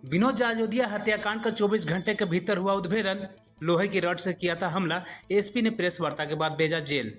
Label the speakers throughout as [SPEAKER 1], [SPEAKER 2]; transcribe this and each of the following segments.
[SPEAKER 1] विनोद जाजोदिया हत्याकांड का 24 घंटे के भीतर हुआ उद्भेदन। लोहे की रॉड से किया था हमला। एसपी ने प्रेस वार्ता के बाद भेजा जेल।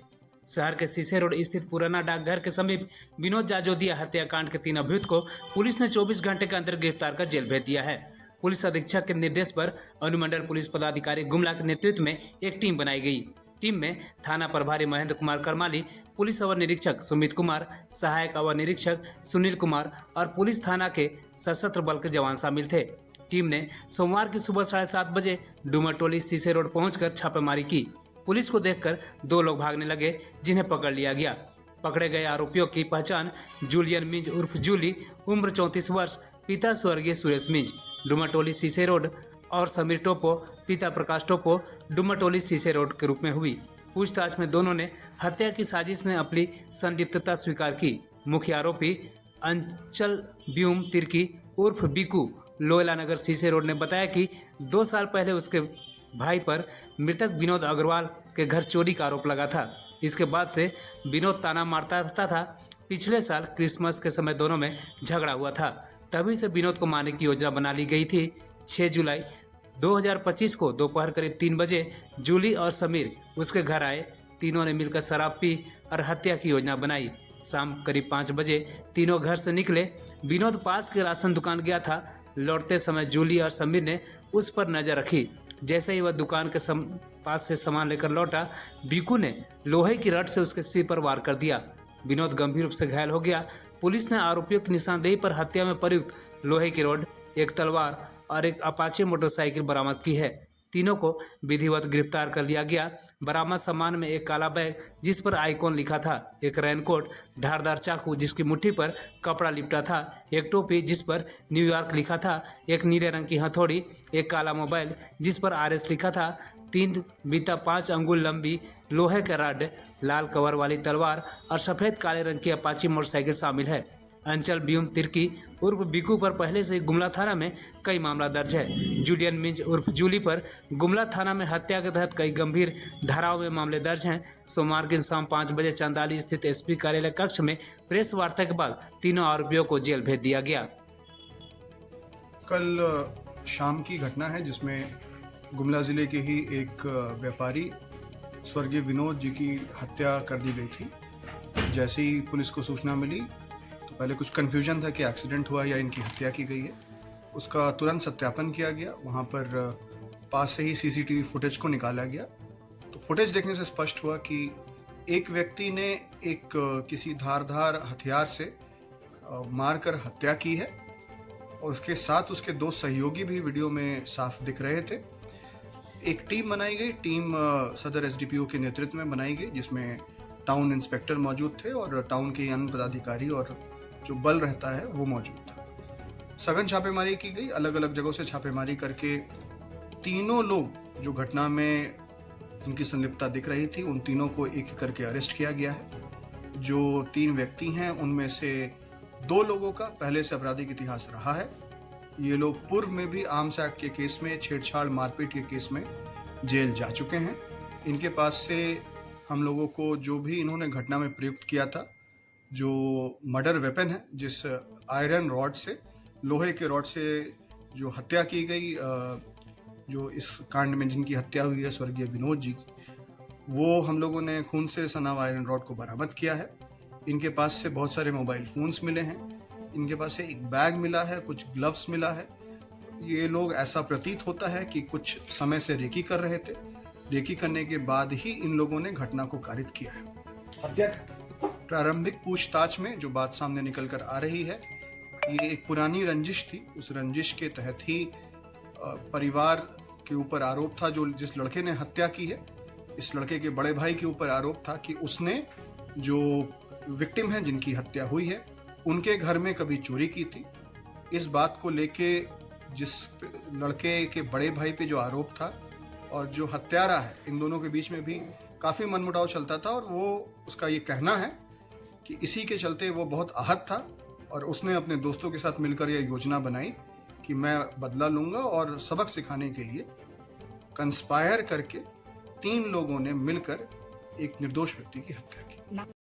[SPEAKER 1] शहर के सीसे रोड स्थित पुराना डाकघर के समीप विनोद जाजोदिया हत्याकांड के 3 अभियुक्त को पुलिस ने 24 घंटे के अंदर गिरफ्तार कर जेल भेज दिया है। पुलिस अधीक्षक के निर्देश पर अनुमंडल पुलिस पदाधिकारी गुमला के नेतृत्व में एक टीम बनाई गई। टीम में थाना प्रभारी महेंद्र कुमार करमाली, पुलिस अवर निरीक्षक सुमित कुमार, सहायक अवर निरीक्षक सुनील कुमार और पुलिस थाना के सशस्त्र बल के जवान शामिल थे। टीम ने सोमवार की सुबह 7:30 बजे डूमरटोली सीसे रोड पहुंचकर छापेमारी की। पुलिस को देखकर 2 लोग भागने लगे, जिन्हें पकड़ लिया गया। पकड़े गए आरोपियों की पहचान जूलियन मिंज उर्फ जूली, उम्र 34 वर्ष, पिता स्वर्गीय सुरेश मिंज, डूमरटोली सीसे रोड, और समीर टोपो, पिता प्रकाश टोपो, डूमरटोली सीसे रोड के रूप में हुई। पूछताछ में दोनों ने हत्या की साजिश में अपनी संलिप्तता स्वीकार की। मुख्य आरोपी अंचल ब्यूम तिर्की उर्फ बिकू, लोयला नगर सीसे रोड ने बताया कि 2 साल पहले उसके भाई पर मृतक विनोद अग्रवाल के घर चोरी का आरोप लगा था। इसके बाद से विनोद ताना मारता रहता था। पिछले साल क्रिसमस के समय दोनों में झगड़ा हुआ था, तभी से विनोद को मारने की योजना बना ली गई थी। 6 जुलाई 2025 को दोपहर करीब 3 बजे जूली और समीर उसके घर आए। तीनों ने मिलकर शराब पी और हत्या की योजना बनाई। शाम करीब 5 बजे तीनों घर से निकले। विनोद पास के राशन दुकान गया था। लौटते समय जूली और समीर ने उस पर नजर रखी। जैसे ही वह दुकान के पास से सामान लेकर लौटा, बीकू ने लोहे की रड से उसके सिर पर वार कर दिया। विनोद गंभीर रूप से घायल हो गया। पुलिस ने आरोपियों की निशानदेही पर हत्या में प्रयुक्त लोहे की रॉड, एक तलवार और एक अपाचे मोटरसाइकिल बरामद की है। तीनों को विधिवत गिरफ्तार कर लिया गया। बरामद सामान में एक काला बैग जिस पर आइकॉन लिखा था, एक रेनकोट, धारदार चाकू जिसकी मुट्ठी पर कपड़ा लिपटा था, एक टोपी जिस पर न्यूयॉर्क लिखा था, एक नीले रंग की हथौड़ी, एक काला मोबाइल जिस पर RS लिखा था, 3 बीता 5 अंगुल लंबी लोहे का रॉड, लाल कवर वाली तलवार और सफ़ेद काले रंग की अपाची मोटरसाइकिल शामिल है। अंचल ब्यूम तिर्की उर्फ बिकू पर पहले से गुमला थाना में कई मामला दर्ज है। जूलियन मिंज उर्फ जूली पर गुमला थाना में हत्या के तहत कई गंभीर धाराओं में मामले दर्ज हैं। सोमवार की शाम 5 बजे चंदाली स्थित SP कार्यालय कक्ष में प्रेस वार्ता के बाद तीनों आरोपियों को जेल भेज दिया गया।
[SPEAKER 2] कल शाम की घटना है जिसमें गुमला जिले के ही एक व्यापारी स्वर्गीय विनोद जी की हत्या कर दी गई थी। जैसे ही पुलिस को सूचना मिली तो पहले कुछ कन्फ्यूजन था कि एक्सीडेंट हुआ या इनकी हत्या की गई है। उसका तुरंत सत्यापन किया गया। वहाँ पर पास से ही CCTV फुटेज को निकाला गया तो फुटेज देखने से स्पष्ट हुआ कि एक व्यक्ति ने एक किसी धारदार हथियार से मारकर हत्या की है और उसके साथ उसके 2 सहयोगी भी वीडियो में साफ दिख रहे थे। एक टीम बनाई गई। टीम सदर SDPO के नेतृत्व में बनाई गई, जिसमें टाउन इंस्पेक्टर मौजूद थे और टाउन के अन्य पदाधिकारी और जो बल रहता है वो मौजूद था। सघन छापेमारी की गई। अलग अलग जगहों से छापेमारी करके तीनों लोग जो घटना में उनकी संलिप्तता दिख रही थी, उन तीनों को एक एक करके अरेस्ट किया गया है। जो 3 व्यक्ति हैं उनमें से 2 लोगों का पहले से आपराधिक इतिहास रहा है। ये लोग पूर्व में भी आर्म्स एक्ट के केस में, छेड़छाड़ मारपीट के केस में जेल जा चुके हैं। इनके पास से हम लोगों को जो भी इन्होंने घटना में प्रयुक्त किया था, जो मर्डर वेपन है, जिस आयरन रॉड से, लोहे के रॉड से जो हत्या की गई, जो इस कांड में जिनकी हत्या हुई है स्वर्गीय विनोद जी की, वो हम लोगों ने खून से सना हुआ आयरन रॉड को बरामद किया है। इनके पास से बहुत सारे मोबाइल फोन्स मिले हैं। इनके पास से एक बैग मिला है, कुछ ग्लव्स मिला है। ये लोग, ऐसा प्रतीत होता है कि कुछ समय से रेकी कर रहे थे। रेकी करने के बाद ही इन लोगों ने घटना को कारित किया है। हत्या प्रारंभिक पूछताछ में जो बात सामने निकल कर आ रही है, ये एक पुरानी रंजिश थी। उस रंजिश के तहत ही परिवार के ऊपर आरोप था। जिस लड़के ने हत्या की है, इस लड़के के बड़े भाई के ऊपर आरोप था कि उसने जो विक्टिम हैं जिनकी हत्या हुई है, उनके घर में कभी चोरी की थी। इस बात को लेके जिस लड़के के बड़े भाई पे जो आरोप था और जो हत्यारा है, इन दोनों के बीच में भी काफ़ी मनमुटाव चलता था और वो, उसका ये कहना है कि इसी के चलते वो बहुत आहत था और उसने अपने दोस्तों के साथ मिलकर यह योजना बनाई कि मैं बदला लूँगा, और सबक सिखाने के लिए कंस्पायर करके 3 लोगों ने मिलकर एक निर्दोष व्यक्ति की हत्या की।